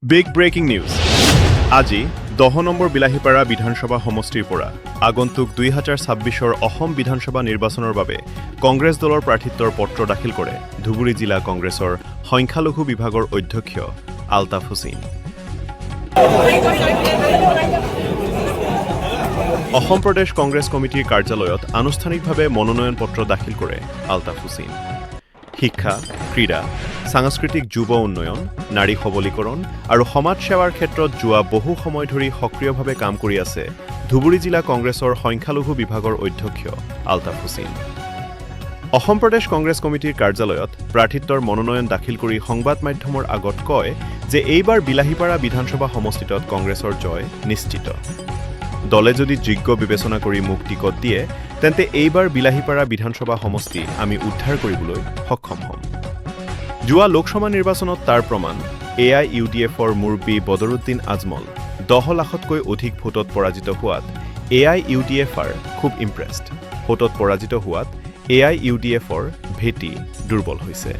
Big breaking news আজি 10 number বিলাহীপাৰা বিধানসভা সমষ্টিৰ পৰা আগন্তুক 2026ৰ অসম বিধানসভা নিৰ্বাচনৰ বাবে কংগ্ৰেছ দলৰ প্ৰাৰ্থিত্বৰ পত্ৰ দাখিল কৰে ধুবুৰী জিলা কংগ্ৰেছৰ সংখ্যালঘু বিভাগৰ অধ্যক্ষ আলতাফ হুছেইন। অসম প্ৰদেশ কংগ্ৰেছ কমিটিৰ কাৰ্যালয়ত আনুষ্ঠানিকভাৱে মনোনয়ন পত্ৰ দাখিল কৰে আলতাফ হুছেইন। শিক্ষা, ক্ৰীড়া, সাংস্কৃতিক যুৱ উন্নয়ন, নাৰী সবলীকৰণ আৰু সমাজ সেৱাৰ ক্ষেত্ৰত যোৱা বহু সময় ধৰি সক্ৰিয়ভাৱে কাম কৰি আছে ধুবুৰী জিলা কংগ্ৰেছৰ সংখ্যালঘু বিভাগৰ অধ্যক্ষ আলতাফ হুছেইন। অসম প্ৰদেশ কংগ্ৰেছ কমিটিৰ কাৰ্যালয়ত প্ৰাৰ্থিত্বৰ মনোনয়ন দাখিল কৰি সংবাদ মাধ্যমৰ আগত কয় যে এইবাৰ বিলাহীপাৰা বিধানসভা সমষ্টিত কংগ্ৰেছৰ জয় নিশ্চিত। দলে যদি যোগ্য বিবেচনা কৰি মোক টিকট দিয়ে তেন্তে এইবাৰ বিলাহীপাৰা বিধানসভা সমষ্টি আমি উদ্ধাৰ কৰিবলৈ সক্ষম হ'ম। যোৱা লোকসভা নিৰ্বাচনত তাৰ প্ৰমাণ AIUDFৰ মুৰব্বী বদৰুদ্দিন আজমল 10 লাখতকৈ অধিক ভোটত পৰাজিত হোৱাত AIUDFৰ খুব ইম্প্ৰেছড। ভোটত পৰাজিত হোৱাত AIUDFৰ ভেটি দুৰ্বল হৈছে।